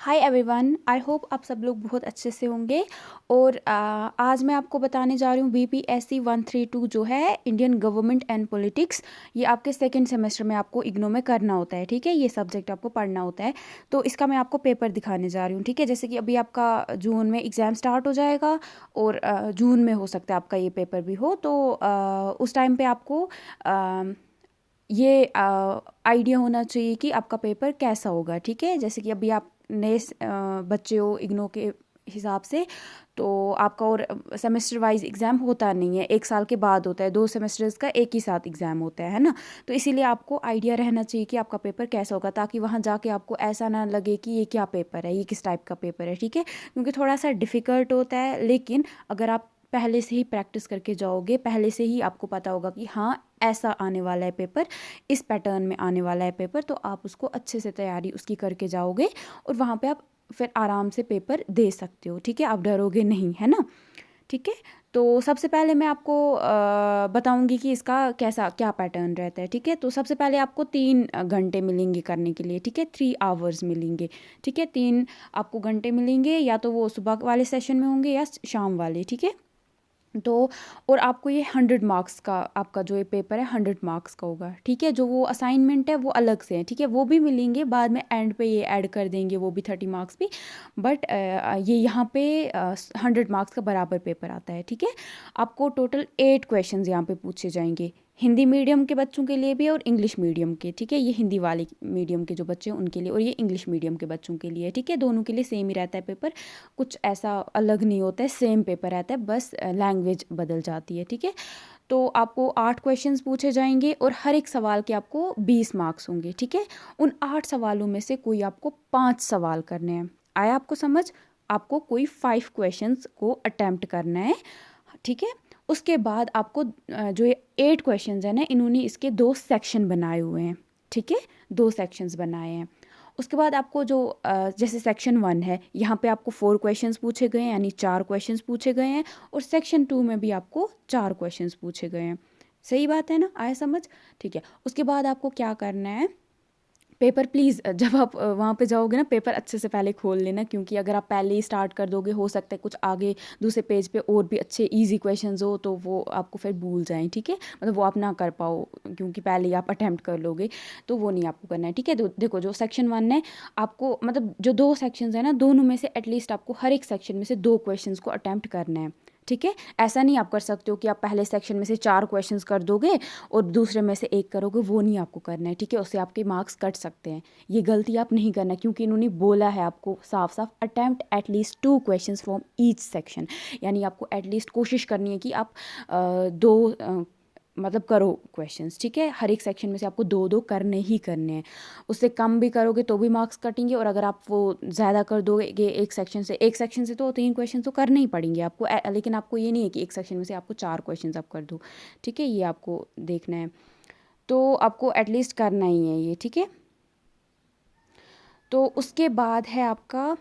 Hi everyone, I hope आप सब लोग बहुत अच्छे से होंगे। और आज मैं आपको बताने जा रही हूँ BPSC 132 जो है इंडियन गवर्नमेंट एंड पॉलिटिक्स। ये आपके सेकंड सेमेस्टर में आपको इग्नो में करना होता है, ठीक है। ये सब्जेक्ट आपको पढ़ना होता है। तो इसका मैं आपको पेपर दिखाने जा रही हूँ, ठीक है। जैसे कि अभी आपका जून में एग्ज़ाम स्टार्ट हो जाएगा और जून में हो सकता है आपका ये पेपर भी हो। तो उस टाइम पर आपको ये आइडिया होना चाहिए कि आपका पेपर कैसा होगा, ठीक है। जैसे कि अभी आप नए बच्चे हो इग्नो के हिसाब से, तो आपका और सेमेस्टर वाइज एग्ज़ाम होता नहीं है, एक साल के बाद होता है। 2 सेमेस्टर्स का एक ही साथ एग्ज़ाम होता है ना। तो इसीलिए आपको आइडिया रहना चाहिए कि आपका पेपर कैसा होगा, ताकि वहाँ जाके आपको ऐसा ना लगे कि ये क्या पेपर है, ये किस टाइप का पेपर है, ठीक है। क्योंकि थोड़ा सा डिफ़िकल्ट होता है, लेकिन अगर आप पहले से ही प्रैक्टिस करके जाओगे, पहले से ही आपको पता होगा कि हाँ ऐसा आने वाला है पेपर, इस पैटर्न में आने वाला है पेपर, तो आप उसको अच्छे से तैयारी उसकी करके जाओगे और वहाँ पे आप फिर आराम से पेपर दे सकते हो, ठीक है। आप डरोगे नहीं, है ना, ठीक है। तो सबसे पहले मैं आपको बताऊंगी कि इसका कैसा क्या पैटर्न रहता है, ठीक है। तो सबसे पहले आपको 3 घंटे मिलेंगे करने के लिए, ठीक है। 3 आवर्स मिलेंगे, ठीक है। 3 आपको घंटे मिलेंगे, या तो वो सुबह वाले सेशन में होंगे या शाम वाले, ठीक है। तो और आपको ये 100 मार्क्स का आपका जो ये पेपर है 100 मार्क्स का होगा, ठीक है। जो वो असाइनमेंट है वो अलग से है, ठीक है। वो भी मिलेंगे बाद में, एंड पे ये ऐड कर देंगे वो भी 30 मार्क्स भी। बट ये यहाँ पे 100 मार्क्स का बराबर पेपर आता है, ठीक है। आपको टोटल 8 क्वेश्चंस यहाँ पे पूछे जाएंगे, हिंदी मीडियम के बच्चों के लिए भी और इंग्लिश मीडियम के, ठीक है। ये हिंदी वाले मीडियम के जो बच्चे हैं उनके लिए, और ये इंग्लिश मीडियम के बच्चों के लिए, ठीक है। दोनों के लिए सेम ही रहता है पेपर, कुछ ऐसा अलग नहीं होता है, सेम पेपर रहता है, बस लैंग्वेज बदल जाती है, ठीक है। तो आपको 8 क्वेश्चंस पूछे जाएंगे और हर एक सवाल के आपको 20 मार्क्स होंगे, ठीक है। उन 8 सवालों में से कोई आपको 5 सवाल करने हैं। आया आपको समझ? आपको कोई 5 क्वेश्चंस को अटेम्प्ट करना है, ठीक है। उसके बाद आपको जो ये 8 क्वेश्चंस है ना, इन्होंने इसके 2 सेक्शन बनाए हुए हैं, ठीक है। 2 सेक्शंस बनाए हैं। उसके बाद आपको जो जैसे सेक्शन 1 है, यहाँ पे आपको 4 क्वेश्चंस पूछे गए हैं, यानी 4 क्वेश्चंस पूछे गए हैं। और सेक्शन 2 में भी आपको 4 क्वेश्चंस पूछे गए हैं। सही बात है ना, आया समझ? ठीक है। उसके बाद आपको क्या करना है, पेपर प्लीज़ जब आप वहाँ पे जाओगे ना, पेपर अच्छे से पहले खोल लेना, क्योंकि अगर आप पहले ही स्टार्ट कर दोगे, हो सकता है कुछ आगे दूसरे पेज पे और भी अच्छे इजी क्वेश्चंस हो, तो वो आपको फिर भूल जाएं, ठीक है। मतलब वो आप ना कर पाओ, क्योंकि पहले ही आप अटैम्प्ट कर लोगे, तो वो नहीं आपको करना है, ठीक है। तो देखो, जो सेक्शन 1 है, आपको मतलब जो 2 सेक्शंस है ना, दोनों में से एटलीस्ट आपको हर एक सेक्शन में से 2 क्वेश्चंस को अटैम्प्ट करना है, ठीक है। ऐसा नहीं आप कर सकते हो कि आप पहले सेक्शन में से 4 क्वेश्चंस कर दोगे और दूसरे में से 1 करोगे, वो नहीं आपको करना है, ठीक है। उससे आपके मार्क्स कट सकते हैं। ये गलती आप नहीं करना, क्योंकि इन्होंने बोला है आपको साफ साफ, attempt at least 2 questions from each section. यानी आपको एटलीस्ट कोशिश करनी है कि आप 2 मतलब करो क्वेश्चंस, ठीक है। हर एक सेक्शन में से आपको 2-2 करने ही करने हैं। उससे कम भी करोगे तो भी मार्क्स कटेंगे, और अगर आप वो ज़्यादा कर दोगे एक सेक्शन से तो 3 क्वेश्चन तो करने ही पड़ेंगे आपको। लेकिन आपको ये नहीं है कि एक सेक्शन में से आपको 4 क्वेश्चन आप कर दो, ठीक है। ये आपको देखना है, तो आपको एटलीस्ट करना ही है ये, ठीक है। तो उसके बाद है आपका,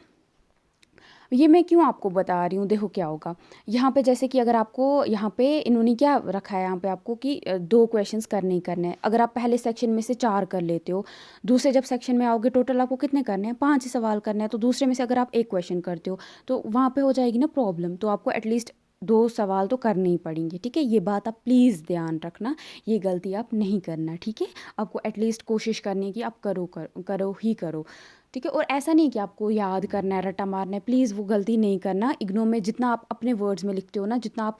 ये मैं क्यों आपको बता रही हूँ, देखो क्या होगा यहाँ पे। जैसे कि अगर आपको यहाँ पे इन्होंने क्या रखा है यहाँ पे आपको कि 2 क्वेश्चंस करने ही करने हैं। अगर आप पहले सेक्शन में से 4 कर लेते हो, दूसरे जब सेक्शन में आओगे, टोटल आपको कितने करने हैं? 5 ही सवाल करने हैं। तो दूसरे में से अगर आप 1 क्वेश्चन करते हो, तो वहाँ पर हो जाएगी ना प्रॉब्लम। तो आपको एटलीस्ट 2 सवाल तो करने ही पड़ेंगे, ठीक है। ये बात आप प्लीज़ ध्यान रखना, ये गलती आप नहीं करना, ठीक है। आपको एटलीस्ट कोशिश करनी है कि आप करो ही करो, ठीक है। और ऐसा नहीं कि आपको याद करना है, रट्टा मारना है, प्लीज़ वो गलती नहीं करना। इग्नो में जितना आप अपने वर्ड्स में लिखते हो ना, जितना आप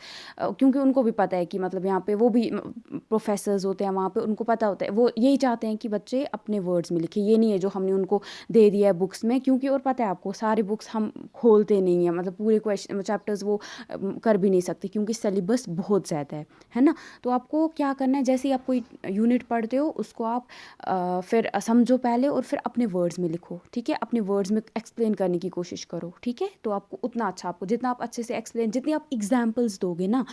क्योंकि उनको भी पता है कि मतलब यहाँ पे वो भी प्रोफेसर्स होते हैं वहाँ पे, उनको पता होता है, वो यही चाहते हैं कि बच्चे अपने वर्ड्स में लिखे। ये नहीं है जो हमने उनको दे दिया है बुक्स में, क्योंकि और पता है आपको सारे बुक्स हम खोलते नहीं हैं, मतलब पूरे क्वेश्चन चैप्टर्स वो कर भी नहीं सकते, क्योंकि सिलेबस बहुत ज़्यादा है ना। तो आपको क्या करना है, जैसे ही आप कोई यूनिट पढ़ते हो, उसको आप फिर समझो पहले और फिर अपने वर्ड्स में लिखो, ठीक है। अपने वर्ड्स में एक्सप्लेन करने की कोशिश करो, ठीक है। तो आपको उतना अच्छा, आपको जितना आप अच्छे से एक्सप्लेन, जितनी आप एग्जाम्पल्स दोगे ना,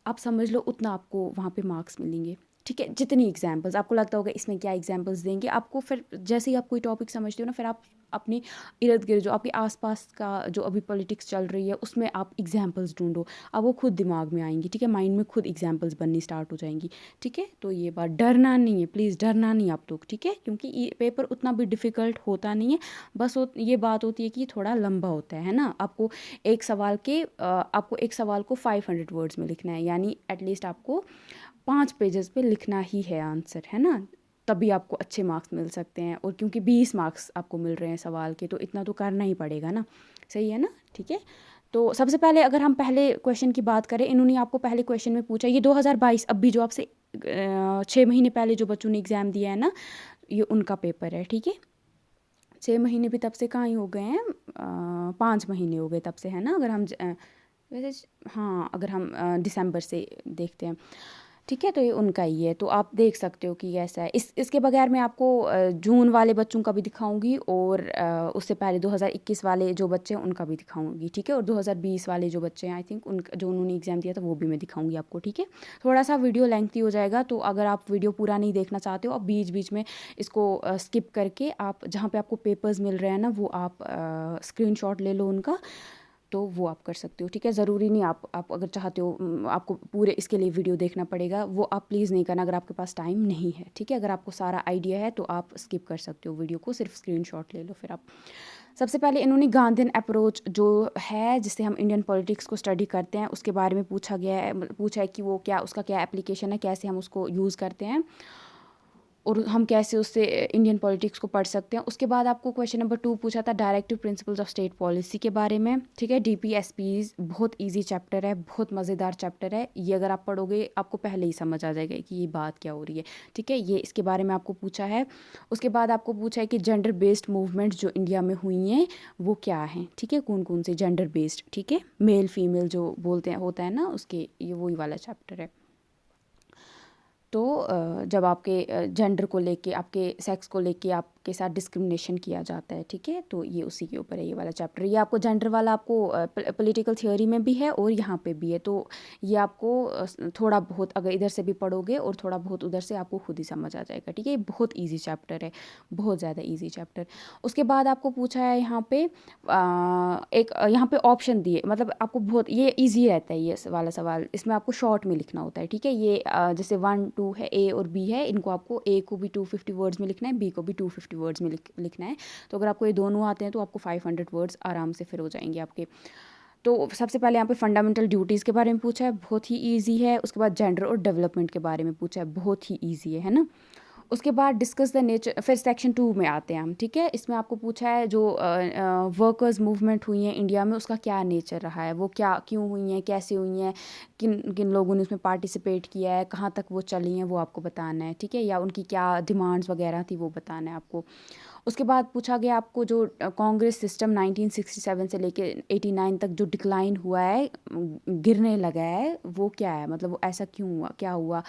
आप समझ लो उतना आपको वहाँ पे मार्क्स मिलेंगे, ठीक है, जितनी एग्जाम्पल्स आपको लगता होगा इसमें क्या एग्जाम्पल्स देंगे आपको, फिर जैसे ही आप कोई टॉपिक समझते हो ना, फिर आप अपनी इर्द गिर्द जो आपके आसपास का जो अभी पॉलिटिक्स चल रही है उसमें आप एग्जाम्पल्स ढूंढो, अब वो खुद दिमाग में आएंगी, ठीक है, माइंड में खुद एग्जाम्पल्स बननी स्टार्ट हो जाएंगी, ठीक है। तो ये बात, डरना नहीं है, प्लीज़ डरना नहीं आप लोग, ठीक है, क्योंकि ये पेपर उतना भी डिफ़िकल्ट होता नहीं है, बस ये बात होती है कि थोड़ा लंबा होता है ना। आपको एक सवाल को 500 वर्ड्स में लिखना है, यानी एटलीस्ट आपको 5 पेजेस पे लिखना ही है आंसर, है ना, तभी आपको अच्छे मार्क्स मिल सकते हैं। और क्योंकि 20 मार्क्स आपको मिल रहे हैं सवाल के, तो इतना तो करना ही पड़ेगा ना, सही है ना, ठीक है। तो सबसे पहले अगर हम पहले क्वेश्चन की बात करें, इन्होंने आपको पहले क्वेश्चन में पूछा, ये 2022 अभी जो आपसे 6 महीने पहले जो बच्चों ने एग्ज़ाम दिया है ना, ये उनका पेपर है, ठीक है। 6 महीने भी तब से कहाँ ही हो गए हैं, 5 महीने हो गए तब से, है ना, अगर हम वैसे हाँ, अगर हम दिसंबर से देखते हैं, ठीक है, तो ये उनका ही है। तो आप देख सकते हो कि ऐसा है। इसके बगैर मैं आपको जून वाले बच्चों का भी दिखाऊंगी, और उससे पहले 2021 वाले जो बच्चे हैं उनका भी दिखाऊंगी, ठीक है, और 2020 वाले जो बच्चे हैं आई थिंक उनका जो उन्होंने एग्ज़ाम दिया था वो भी मैं दिखाऊंगी आपको, ठीक है। थोड़ा सा वीडियो लेंथी हो जाएगा, तो अगर आप वीडियो पूरा नहीं देखना चाहते हो, आप बीच बीच में इसको स्किप करके आप जहाँ पे आपको पेपर्स मिल रहे हैं ना, वो आप स्क्रीनशॉट ले लो उनका, तो वो आप कर सकते हो, ठीक है। ज़रूरी नहीं आप अगर चाहते हो आपको पूरे इसके लिए वीडियो देखना पड़ेगा, वो आप प्लीज़ नहीं करना अगर आपके पास टाइम नहीं है, ठीक है। अगर आपको सारा आइडिया है तो आप स्किप कर सकते हो वीडियो को, सिर्फ स्क्रीनशॉट ले लो फिर आप। सबसे पहले इन्होंने गांधीयन अप्रोच जो है, जिससे हम इंडियन पॉलिटिक्स को स्टडी करते हैं, उसके बारे में पूछा है कि वो क्या, उसका क्या एप्लीकेशन है, कैसे हम उसको यूज़ करते हैं, और हम कैसे उससे इंडियन पॉलिटिक्स को पढ़ सकते हैं। उसके बाद आपको क्वेश्चन नंबर 2 पूछा था directive principles of state policy के बारे में, ठीक है। DPSPs बहुत इजी चैप्टर है, बहुत मज़ेदार चैप्टर है ये, अगर आप पढ़ोगे आपको पहले ही समझ आ जाएगा कि ये बात क्या हो रही है, ठीक है। ये इसके बारे में आपको पूछा है। उसके बाद आपको पूछा है कि जेंडर बेस्ड मूवमेंट जो इंडिया में हुई हैं वो क्या हैं, ठीक है, कौन कौन से जेंडर बेस्ड, ठीक है, मेल फीमेल जो बोलते हैं होता है ना, उसके ये वही वाला चैप्टर है। तो जब आपके जेंडर को लेके, आपके सेक्स को लेके आपके साथ डिस्क्रिमिनेशन किया जाता है, ठीक है, तो ये उसी के ऊपर है ये वाला चैप्टर। ये आपको जेंडर वाला आपको पॉलिटिकल थियोरी में भी है और यहाँ पे भी है, तो ये आपको थोड़ा बहुत अगर इधर से भी पढ़ोगे और थोड़ा बहुत उधर से आपको खुद ही समझ आ जाएगा, ठीक है। ये बहुत ईजी चैप्टर है, बहुत ज़्यादा ईजी चैप्टर। उसके बाद आपको पूछा है यहाँ पे एक यहाँ पे ऑप्शन दिए, मतलब आपको बहुत ये ईजी रहता है ये वाला सवाल, इसमें आपको शॉर्ट में लिखना होता है, ठीक है। ये जैसे 1 2 है, ए और बी है, इनको आपको ए को भी 250 वर्ड्स में लिखना है, बी को भी 250 वर्ड्स में लिखना है। तो अगर आपको ये दोनों आते हैं तो आपको 500 वर्ड्स आराम से फिर हो जाएंगे आपके। तो सबसे पहले यहाँ पे फंडामेंटल ड्यूटीज़ के बारे में पूछा है, बहुत ही ईजी है। उसके बाद जेंडर और डेवलपमेंट के बारे में पूछा है, बहुत ही ईजी है ना। उसके बाद डिस्कस द नेचर, फिर सेक्शन 2 में आते हैं हम, ठीक है। इसमें आपको पूछा है जो वर्कर्स मूवमेंट हुई हैं इंडिया में, उसका क्या नेचर रहा है, वो क्या क्यों हुई हैं, कैसे हुई हैं, किन किन लोगों ने उसमें पार्टिसिपेट किया है, कहाँ तक वो चली हैं, वो आपको बताना है, ठीक है, या उनकी क्या डिमांड्स वगैरह थी वो बताना है आपको। उसके बाद पूछा गया आपको जो कांग्रेस सिस्टम 1967 से लेके 89 तक जो डिक्लाइन हुआ है, गिरने लगा है, वो क्या है, मतलब वो ऐसा क्यों हुआ, क्या हुआ,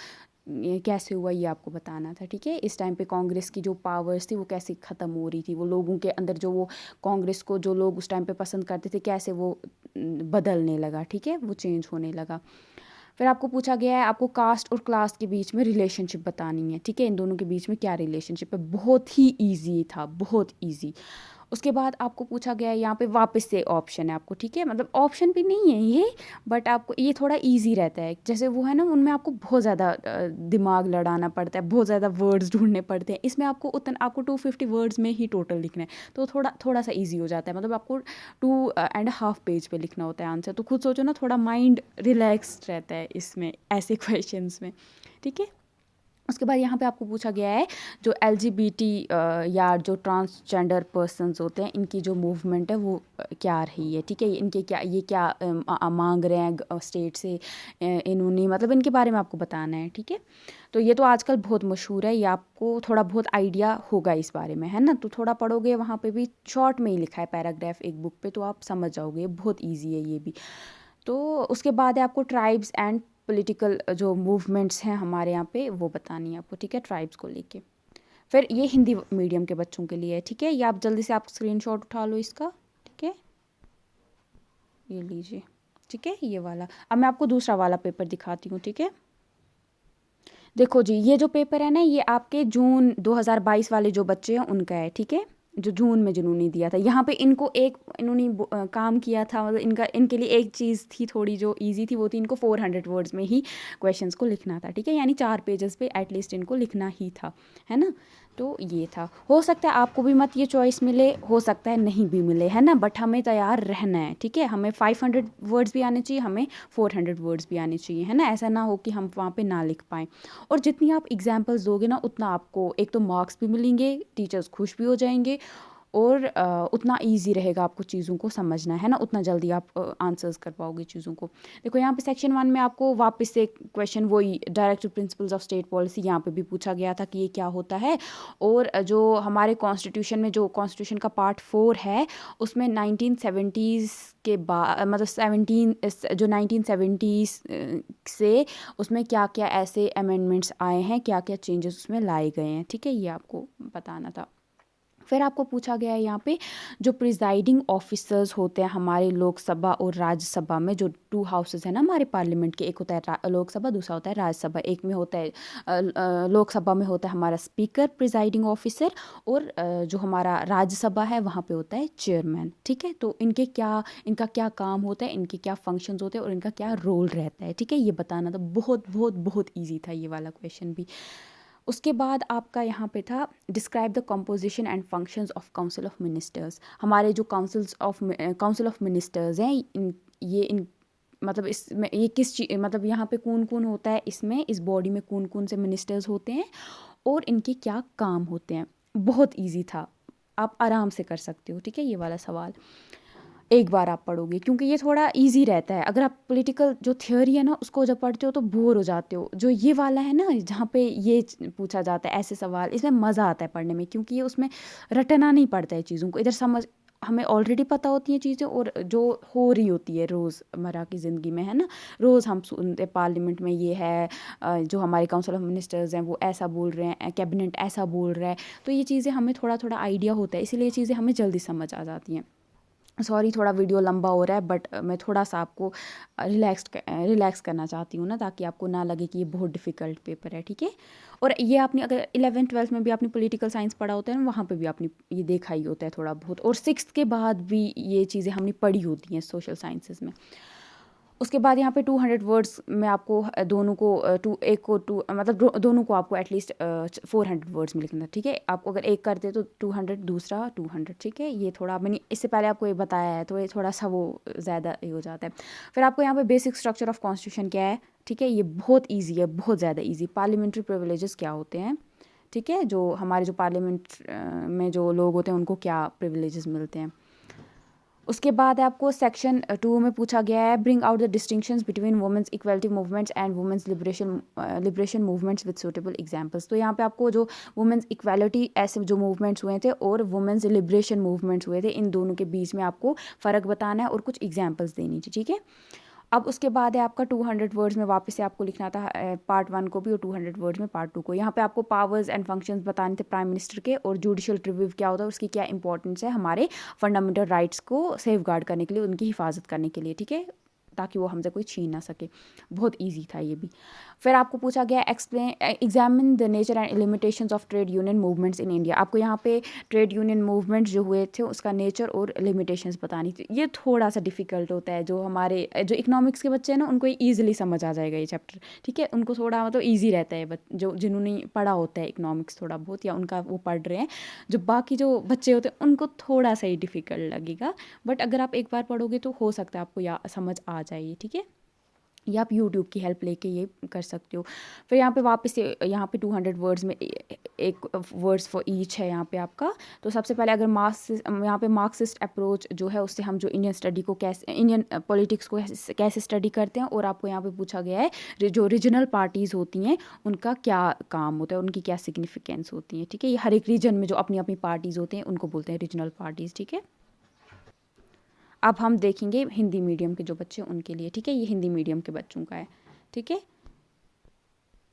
ये कैसे हुआ, ये आपको बताना था, ठीक है। इस टाइम पे कांग्रेस की जो पावर्स थी वो कैसे ख़त्म हो रही थी, वो लोगों के अंदर जो वो कांग्रेस को जो लोग उस टाइम पे पसंद करते थे कैसे वो बदलने लगा, ठीक है, वो चेंज होने लगा। फिर आपको पूछा गया है आपको कास्ट और क्लास के बीच में रिलेशनशिप बतानी है, ठीक है, इन दोनों के बीच में क्या रिलेशनशिप है, बहुत ही ईजी था, बहुत ईजी। उसके बाद आपको पूछा गया है यहाँ पे वापस से ऑप्शन है आपको, ठीक है, मतलब ऑप्शन भी नहीं है ये, बट आपको ये थोड़ा इजी रहता है, जैसे वो है ना उनमें आपको बहुत ज़्यादा दिमाग लड़ाना पड़ता है, बहुत ज़्यादा वर्ड्स ढूंढने पड़ते हैं, इसमें आपको 250 वर्ड्स में ही टोटल लिखना है, तो थोड़ा सा ईजी हो जाता है, मतलब आपको 2.5 पेज पे लिखना होता है आंसर। तो खुद सोचो ना, थोड़ा माइंड रिलैक्स्ड रहता है इसमें, ऐसे क्वेश्चंस में, ठीक है। उसके बाद यहाँ पे आपको पूछा गया है जो LGBT या जो ट्रांसजेंडर पर्सन्स होते हैं, इनकी जो मूवमेंट है वो क्या रही है, ठीक है, ये क्या मांग रहे हैं स्टेट से, इन्होंने मतलब इनके बारे में आपको बताना है, ठीक है। तो ये तो आजकल बहुत मशहूर है, ये आपको थोड़ा बहुत आइडिया होगा इस बारे में, है ना, तो थोड़ा पढ़ोगे, वहाँ पे भी शॉर्ट में ही लिखा है पैराग्राफ एक बुक पे, तो आप समझ जाओगे, बहुत ईजी है ये भी। तो उसके बाद है आपको ट्राइब्स एंड पॉलिटिकल जो मूवमेंट्स हैं हमारे यहाँ पे वो बतानी है आपको, ठीक है, ट्राइब्स को लेके। फिर ये हिंदी मीडियम के बच्चों के लिए है, ठीक है, ये आप जल्दी से आप स्क्रीनशॉट उठा लो इसका, ठीक है, ये लीजिए, ठीक है, ये वाला। अब मैं आपको दूसरा वाला पेपर दिखाती हूँ, ठीक है। देखो जी, ये जो पेपर है ना, ये आपके जून 2022 वाले जो बच्चे हैं उनका है, ठीक है, जो जून में जिन्होंने दिया था। यहाँ पे इनको एक इन्होंने काम किया था, मतलब इनका इनके लिए एक चीज़ थी थोड़ी जो इजी थी, वो थी इनको 400 वर्ड्स में ही क्वेश्चंस को लिखना था, ठीक है, यानी 4 पेजेस पे एटलीस्ट इनको लिखना ही था, है ना। तो ये था, हो सकता है आपको भी मत ये चॉइस मिले, हो सकता है नहीं भी मिले, है ना, बट हमें तैयार रहना है, ठीक है। हमें 500 वर्ड्स भी आने चाहिए, हमें 400 वर्ड्स भी आने चाहिए, है ना। ऐसा ना हो कि हम वहाँ पे ना लिख पाएँ। और जितनी आप एग्जाम्पल्स दोगे ना, उतना आपको एक तो मार्क्स भी मिलेंगे, टीचर्स खुश भी हो जाएंगे, और उतना इजी रहेगा आपको चीज़ों को समझना, है ना, उतना जल्दी आप आंसर्स कर पाओगे चीज़ों को। देखो यहाँ पे सेक्शन 1 में आपको वापस से क्वेश्चन वही directive principles of state policy यहाँ पे भी पूछा गया था कि ये क्या होता है। और जो हमारे कॉन्स्टिट्यूशन में, जो कॉन्स्टिट्यूशन का पार्ट 4 है, उसमें 1970s के बाद, मतलब 1970s से उसमें क्या क्या ऐसे अमेंडमेंट्स आए हैं, क्या क्या चेंजेस उसमें लाए गए हैं, ठीक है, ये आपको बताना था। फिर आपको पूछा गया है यहाँ पे जो प्रिजाइडिंग ऑफिसर्स होते हैं हमारे लोकसभा और राज्यसभा में, जो 2 हाउसेस है ना हमारे पार्लियामेंट के, एक होता है लोकसभा, दूसरा होता है राज्यसभा। एक में होता है लोकसभा में होता है हमारा स्पीकर, प्रिजाइडिंग ऑफिसर, और जो हमारा राज्यसभा है वहाँ पे होता है चेयरमैन, ठीक है। तो इनका क्या काम होता है, इनके क्या फंक्शंस होते हैं, और इनका क्या रोल रहता है, ठीक है, ये बताना था। बहुत बहुत बहुत ईजी था ये वाला क्वेश्चन भी। उसके बाद आपका यहाँ पे था describe the composition and functions of council of ministers. हमारे जो काउंसिल ऑफ मिनिस्टर्स हैं, इन मतलब इसमें ये किस चीज, मतलब यहाँ पे कौन कौन होता है, इसमें इस बॉडी में कौन कौन से मिनिस्टर्स होते हैं और इनके क्या काम होते हैं। बहुत इजी था, आप आराम से कर सकते हो, ठीक है, ये वाला सवाल एक बार आप पढ़ोगे, क्योंकि ये थोड़ा इजी रहता है। अगर आप पॉलिटिकल जो थ्योरी है ना उसको जब पढ़ते हो तो बोर हो जाते हो। जो ये वाला है ना, जहाँ पे ये पूछा जाता है ऐसे सवाल, इसमें मज़ा आता है पढ़ने में, क्योंकि ये उसमें रटना नहीं पड़ता है चीज़ों को, इधर समझ हमें ऑलरेडी पता होती हैं चीज़ें, और जो हो रही होती है रोज़मर्रा की ज़िंदगी में, है ना। रोज़ हम सुनते पार्लियामेंट में ये है, जो हमारे काउंसिल ऑफ मिनिस्टर्स हैं वो ऐसा बोल रहे हैं, कैबिनेट ऐसा बोल रहा है, तो ये चीज़ें हमें थोड़ा थोड़ा आइडिया होता है, इसीलिए ये चीज़ें हमें जल्दी समझ आ जाती हैं। सॉरी थोड़ा वीडियो लंबा हो रहा है, बट मैं थोड़ा सा आपको रिलैक्स करना चाहती हूँ ना, ताकि आपको ना लगे कि ये बहुत डिफ़िकल्ट पेपर है, ठीक है। और ये आपने अगर 11th-12th में भी आपने पॉलिटिकल साइंस पढ़ा होता है ना, वहाँ पे भी आपने ये देखा ही होता है थोड़ा बहुत, और 6th के बाद भी ये चीज़ें हमने पढ़ी होती हैं सोशल साइंसेज में। उसके बाद यहाँ पे 200 वर्ड्स में आपको दोनों को मतलब दोनों को आपको एटलीस्ट 400 वर्ड्स में लिखना, ठीक है। आपको अगर एक करते तो 200, दूसरा 200, ठीक है। ये थोड़ा मैंने इससे पहले आपको ये बताया है, तो ये थोड़ा सा वो ज़्यादा ये हो जाता है। फिर आपको यहाँ पे बेसिक स्ट्रक्चर ऑफ कॉन्स्टिट्यूशन क्या है, ठीक है, ये बहुत ईजी है, बहुत ज़्यादा ईजी। पार्लियामेंट्री प्रिविलेजेस क्या होते हैं, ठीक है, जो हमारे जो पार्लियामेंट में जो लोग होते हैं उनको क्या प्रिविलेजेस मिलते हैं। उसके बाद आपको सेक्शन 2 में पूछा गया है bring out the distinctions between women's equality movements and women's liberation movements with suitable examples. तो यहाँ पे आपको जो वुमेंस इक्वालिटी ऐसे जो मूवमेंट्स हुए थे और वुमेंस लिबरेशन मूवमेंट्स हुए थे, इन दोनों के बीच में आपको फ़र्क बताना है और कुछ एग्जाम्पल्स देनी थी, ठीक है। अब उसके बाद है आपका 200 वर्ड्स में वापस से आपको लिखना था पार्ट 1 को भी, और 200 वर्ड्स में पार्ट 2 को। यहाँ पे आपको पावर्स एंड फंक्शंस बताने थे प्राइम मिनिस्टर के, और जुडिशियल रिव्यू क्या होता है, उसकी क्या इंपॉर्टेंस है हमारे फंडामेंटल राइट्स को सेफ गार्ड करने के लिए, उनकी हिफाजत करने के लिए, ठीक है, ताकि वो हमसे कोई छीन ना सके। बहुत ईजी था ये भी। फिर आपको पूछा गया explain examine the nature and limitations of trade union movements in India. आपको यहाँ पे ट्रेड यूनियन मूवमेंट्स जो हुए थे उसका नेचर और लिमिटेशंस बतानी थी। ये थोड़ा सा डिफिकल्ट होता है, जो हमारे जो इकोनॉमिक्स के बच्चे हैं ना उनको ईजिली समझ आ जाएगा ये चैप्टर, ठीक है। उनको थोड़ा मतलब ईजी रहता है, जो जिन्होंने पढ़ा होता है इकोनॉमिक्स थोड़ा बहुत, या उनका वो पढ़ रहे हैं। जो बाकी जो बच्चे होते हैं उनको थोड़ा सा ही डिफिकल्ट लगेगा, बट अगर आप एक बार पढ़ोगे तो हो सकता है आपको या समझ आ जाए, ठीक है। या आप यूट्यूब की हेल्प लेके ये कर सकते हो। फिर यहाँ पे वापस से यहाँ पे 200 वर्ड्स में एक वर्ड्स फॉर ईच है यहाँ पे आपका। तो सबसे पहले अगर यहाँ पे मार्क्सिस्ट अप्रोच जो है उससे हम जो इंडियन स्टडी को कैसे, इंडियन पॉलिटिक्स को कैसे स्टडी करते हैं, और आपको यहाँ पे पूछा गया है जो रीजनल पार्टीज़ होती हैं उनका क्या काम होता है, उनकी क्या सिग्निफिकेंस होती है, ठीक है। ये हर एक रीजन में जो अपनी अपनी पार्टीज़ होते हैं उनको बोलते हैं रीजनल पार्टीज़, ठीक है। अब हम देखेंगे हिंदी मीडियम के जो बच्चे उनके लिए, ठीक है, ये हिंदी मीडियम के बच्चों का है, ठीक है।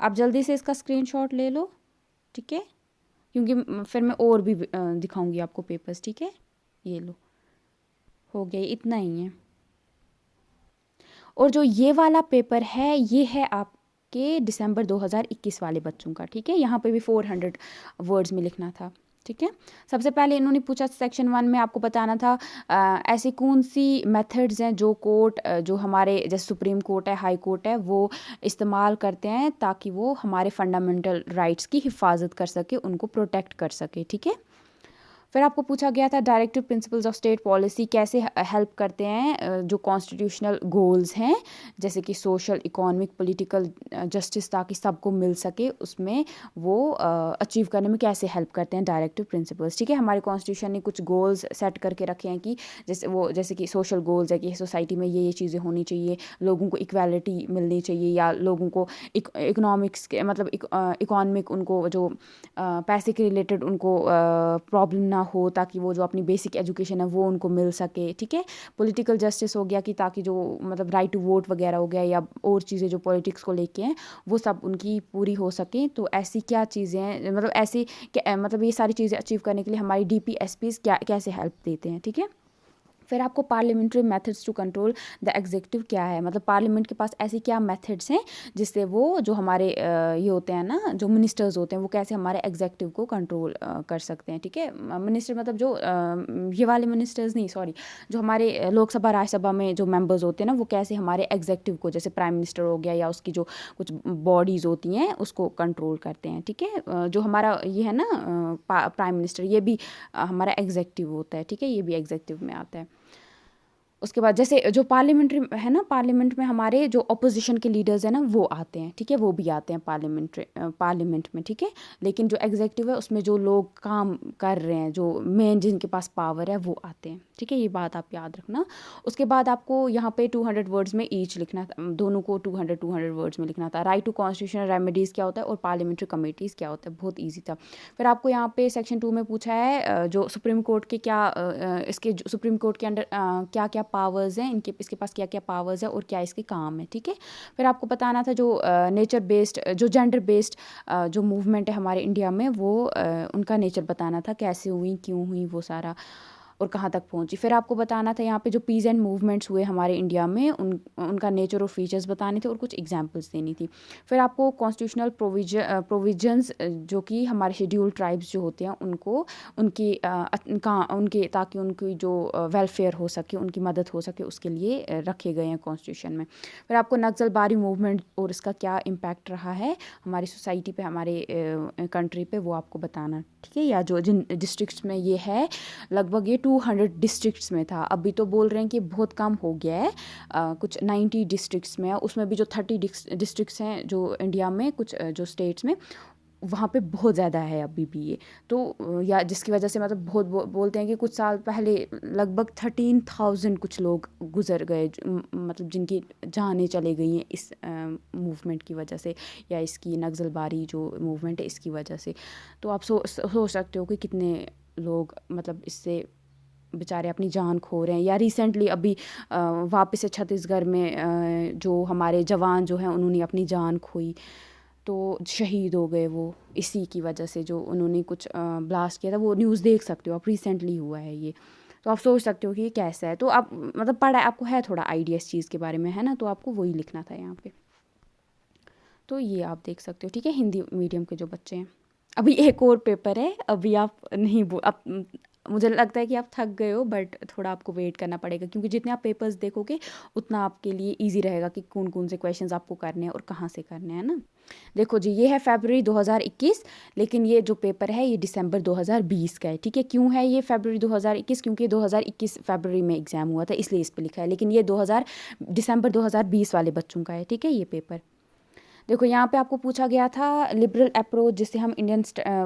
आप जल्दी से इसका स्क्रीनशॉट ले लो, ठीक है, क्योंकि फिर मैं और भी दिखाऊंगी आपको पेपर्स, ठीक है। ये लो, हो गया, इतना ही है। और जो ये वाला पेपर है ये है आपके किसके, दिसंबर 2021 वाले बच्चों का, ठीक है। यहाँ पे भी 400 वर्ड्स में लिखना था, ठीक है। सबसे पहले इन्होंने पूछा सेक्शन 1 में आपको बताना था ऐसी कौन सी मेथड्स हैं जो कोर्ट जो हमारे जैसे सुप्रीम कोर्ट है, हाई कोर्ट है, वो इस्तेमाल करते हैं ताकि वो हमारे फंडामेंटल राइट्स की हिफाजत कर सके, उनको प्रोटेक्ट कर सके, ठीक है। फिर आपको पूछा गया था directive principles of state policy कैसे हेल्प करते हैं जो कॉन्स्टिट्यूशनल गोल्स हैं जैसे कि सोशल, इकोनॉमिक, पॉलिटिकल जस्टिस ताकि सबको मिल सके, उसमें वो अचीव करने में कैसे हेल्प करते हैं डायरेक्टिव प्रिंसिपल्स, ठीक है। हमारे कॉन्स्टिट्यूशन ने कुछ गोल्स सेट करके रखे हैं कि जैसे कि सोशल गोल्स है कि सोसाइटी में ये चीज़ें होनी चाहिए, लोगों को इक्वालिटी मिलनी चाहिए, या लोगों को इकोनॉमिक्स के मतलब इकोनॉमिक उनको जो पैसे के रिलेटेड उनको प्रॉब्लम ना हो, ताकि वो जो अपनी बेसिक एजुकेशन है वो उनको मिल सके, ठीक है। पॉलिटिकल जस्टिस हो गया कि ताकि जो मतलब राइट टू वोट वगैरह हो गया या और चीज़ें जो पॉलिटिक्स को लेके हैं वो सब उनकी पूरी हो सके। तो ऐसी क्या चीज़ें हैं, मतलब ऐसी मतलब ये सारी चीज़ें अचीव करने के लिए हमारी DPSPs कैसे हेल्प देते हैं, ठीक है। फिर आपको parliamentary methods to control the executive क्या है, मतलब पार्लियामेंट के पास ऐसी क्या मेथड्स हैं जिससे वो जो हमारे ये होते हैं ना, जो मिनिस्टर्स होते हैं, वो कैसे हमारे एग्जीक्यूटिव को कंट्रोल कर सकते हैं, ठीक है। मिनिस्टर मतलब जो ये वाले मिनिस्टर्स नहीं, सॉरी, जो हमारे लोकसभा राज्यसभा में जो मेंबर्स होते हैं ना, वो कैसे हमारे एग्जीक्यूटिव को, जैसे प्राइम मिनिस्टर हो गया या उसकी जो कुछ बॉडीज़ होती हैं, उसको कंट्रोल करते हैं, ठीक है। जो हमारा ये है ना प्राइम मिनिस्टर, ये भी हमारा एग्जीक्यूटिव होता है, ठीक है, ये भी एग्जीक्यूटिव में आता है। उसके बाद जैसे जो पार्लियामेंट्री है ना, पार्लियामेंट में हमारे जो अपोजिशन के लीडर्स हैं ना वो आते हैं, ठीक है, वो भी आते हैं पार्लियामेंट में, ठीक है। लेकिन जो एग्जीक्यूटिव है उसमें जो लोग काम कर रहे हैं, जो मेन जिनके पास पावर है, वो आते हैं, ठीक है। ये बात आप याद रखना। उसके बाद आपको यहाँ पे 200 वर्ड्स में ईच लिखना था, दोनों को 200 वर्ड्स में लिखना था। राइट टू कॉन्स्टिट्यूशनल रेमेडीज़ क्या होता है और पार्लियामेंट्री कमेटीज़ क्या होता है, बहुत ईजी था। फिर आपको यहाँ पे सेक्शन 2 में पूछा है जो सुप्रीम कोर्ट के क्या इसके सुप्रीम कोर्ट के अंडर क्या क्या पावर्स हैं, इसके पास क्या क्या पावर्स है और क्या इसके काम है, ठीक है। फिर आपको बताना था जो नेचर बेस्ड, जो जेंडर बेस्ड जो मूवमेंट है हमारे इंडिया में, वो उनका नेचर बताना था, कैसे हुई, क्यों हुई, वो सारा, और कहाँ तक पहुँची। फिर आपको बताना था यहाँ पे जो पीजेंट मूवमेंट्स हुए हमारे इंडिया में, उनका नेचर और फीचर्स बताने थे और कुछ एग्जांपल्स देनी थी। फिर आपको कॉन्स्टिट्यूशनल प्रोविजंस जो कि हमारे शेड्यूल ट्राइब्स जो होते हैं उनको उनके ताकि उनकी जो वेलफेयर हो सके, उनकी मदद हो सके, उसके लिए रखे गए हैं कॉन्स्टिट्यूशन में। फिर आपको नक्सलबारी मूवमेंट और इसका क्या इम्पैक्ट रहा है हमारी सोसाइटी पे, हमारे कंट्री पे, वो आपको बताना, ठीक है। या जो जिन डिस्ट्रिक्ट्स में ये है, लगभग ये 200 डिस्ट्रिक्ट्स में था, अभी तो बोल रहे हैं कि बहुत कम हो गया है, कुछ 90 डिस्ट्रिक्ट्स में है। उसमें भी जो 30 डिस्ट्रिक्ट्स हैं जो इंडिया में, कुछ जो स्टेट्स में, वहाँ पे बहुत ज़्यादा है अभी भी ये, तो या जिसकी वजह से मतलब बहुत बोलते हैं कि कुछ साल पहले लगभग 13,000 कुछ लोग गुजर गए, मतलब जिनकी जानें चले गई हैं इस मूवमेंट की वजह से, या इसकी नक्सलबारी जो मूवमेंट है इसकी वजह से। तो आप सोच सकते हो कि कितने लोग मतलब इससे बेचारे अपनी जान खो रहे हैं। या रिसेंटली अभी वापस से छत्तीसगढ़ में जो हमारे जवान जो हैं उन्होंने अपनी जान खोई, तो शहीद हो गए वो इसी की वजह से, जो उन्होंने कुछ ब्लास्ट किया था, वो न्यूज़ देख सकते हो आप, रिसेंटली हुआ है ये। तो आप सोच सकते हो कि ये कैसा है। तो आप मतलब पढ़ा, आपको है थोड़ा आइडिया इस चीज़ के बारे में, है ना, तो आपको वही लिखना था यहाँ पे। तो ये आप देख सकते हो, ठीक है, हिंदी मीडियम के जो बच्चे हैं। अभी एक और पेपर है, अभी आप नहीं अब मुझे लगता है कि आप थक गए हो, बट थोड़ा आपको वेट करना पड़ेगा, क्योंकि जितने आप पेपर्स देखोगे उतना आपके लिए इजी रहेगा कि कौन कौन से क्वेश्चंस आपको करने हैं और कहाँ से करने हैं ना। देखो जी, ये है फरवरी 2021, लेकिन ये जो पेपर है ये दिसंबर 2020 का है, ठीक है। क्यों है ये फरवरी 2021? क्योंकि 2021 फरवरी में एग्ज़ाम हुआ था, इसलिए इस पर लिखा है, लेकिन ये दिसंबर 2020 वाले बच्चों का है, ठीक है, ये पेपर। देखो यहाँ पे आपको पूछा गया था लिबरल अप्रोच जिससे हम इंडियन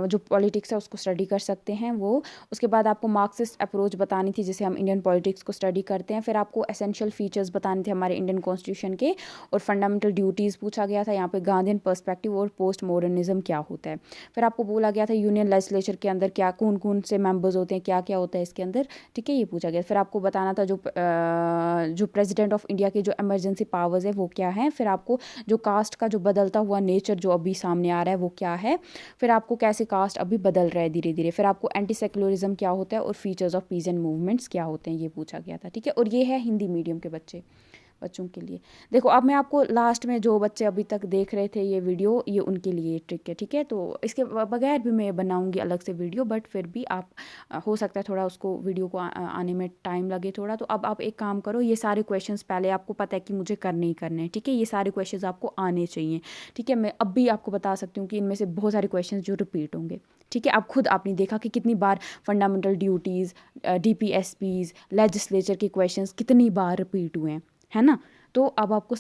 जो पॉलिटिक्स है उसको स्टडी कर सकते हैं, वो। उसके बाद आपको मार्क्सिस्ट अप्रोच बतानी थी जिससे हम इंडियन पॉलिटिक्स को स्टडी करते हैं। फिर आपको एसेंशियल फीचर्स बताने थे हमारे इंडियन कॉन्स्टिट्यूशन के, और फंडामेंटल ड्यूटीज़ पूछा गया था। यहाँ पे गांधीयन पर्सपेक्टिव और पोस्ट मॉडर्निज्म क्या होता है। फिर आपको बोला गया था यूनियन लेजिस्लेचर के अंदर क्या कौन कौन से मेंबर्स होते हैं, क्या क्या होता है इसके अंदर, ठीक है, ये पूछा गया। फिर आपको बताना था जो प्रेसिडेंट ऑफ इंडिया के जो एमरजेंसी पावर्स है वो क्या है। फिर आपको जो कास्ट का जो बदलता हुआ नेचर जो अभी सामने आ रहा है वो क्या है। फिर आपको कैसे कास्ट अभी बदल रहा है धीरे धीरे। फिर आपको एंटी सेक्युलरिज्म क्या होता है और फीचर्स ऑफ पीजेंट मूवमेंट्स क्या होते हैं, ये पूछा गया था, ठीक है। और ये है हिंदी मीडियम के बच्चे, बच्चों के लिए। देखो अब मैं आपको लास्ट में, जो बच्चे अभी तक देख रहे थे ये वीडियो, ये उनके लिए ट्रिक है, ठीक है। तो इसके बगैर भी मैं बनाऊंगी अलग से वीडियो, बट फिर भी आप हो सकता है थोड़ा उसको वीडियो को आने में टाइम लगे थोड़ा। तो अब आप एक काम करो, ये सारे क्वेश्चंस पहले आपको पता है कि मुझे करने ही करने हैं, ठीक है। ये सारे क्वेश्चंस आपको आने चाहिए, ठीक है। मैं अब भी आपको बता सकती हूँ कि इनमें से बहुत सारे क्वेश्चंस जो रिपीट होंगे, ठीक है। आप खुद आपने देखा कि कितनी बार फंडामेंटल ड्यूटीज़, DPSPs, लेजिस्लेचर के क्वेश्चंस कितनी बार रिपीट हुए हैं, है ना। तो अब आपको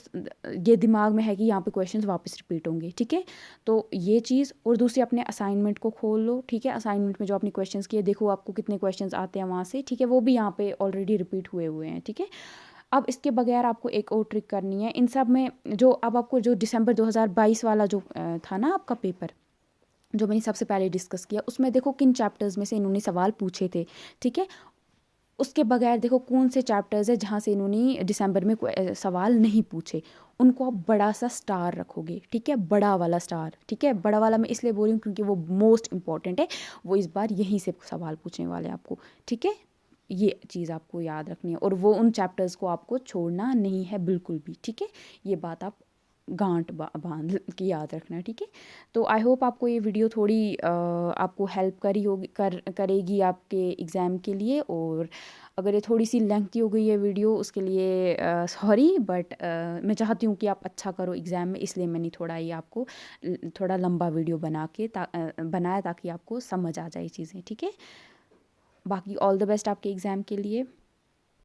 ये दिमाग में है कि यहाँ पे क्वेश्चंस वापस रिपीट होंगे, ठीक है। तो ये चीज़, और दूसरी अपने असाइनमेंट को खोल लो, ठीक है। असाइनमेंट में जो आपने क्वेश्चंस किए, देखो आपको कितने क्वेश्चंस आते हैं वहाँ से, ठीक है। वो भी यहाँ पे ऑलरेडी रिपीट हुए हुए हैं, ठीक है। अब इसके बगैर आपको एक और ट्रिक करनी है इन सब में। जो अब आपको जो दिसंबर 2022 वाला जो था ना आपका पेपर, जो मैंने सबसे पहले डिस्कस किया, उसमें देखो किन चैप्टर्स में से इन्होंने सवाल पूछे थे, ठीक है। उसके बगैर देखो कौन से चैप्टर्स है जहाँ से इन्होंने दिसंबर में कोई सवाल नहीं पूछे, उनको आप बड़ा सा स्टार रखोगे, ठीक है। बड़ा वाला स्टार, ठीक है। बड़ा वाला मैं इसलिए बोल रही हूँ क्योंकि वो मोस्ट इंपॉर्टेंट है, वो इस बार यहीं से सवाल पूछने वाले हैं आपको, ठीक है। ये चीज़ आपको याद रखनी है, और वो उन चैप्टर्स को आपको छोड़ना नहीं है बिल्कुल भी, ठीक है। ये बात आप गांठ बांध के याद रखना है, ठीक है। तो आई होप आपको ये वीडियो थोड़ी आपको हेल्प करी होगी, करेगी आपके एग्ज़ाम के लिए। और अगर ये थोड़ी सी लेंथी हो गई है वीडियो, उसके लिए सॉरी, बट मैं चाहती हूँ कि आप अच्छा करो एग्ज़ाम में, इसलिए मैंने थोड़ा ये आपको थोड़ा लंबा वीडियो बनाया ताकि आपको समझ आ जाए चीज़ें, ठीक है। बाकी ऑल द बेस्ट आपके एग्ज़ाम के लिए।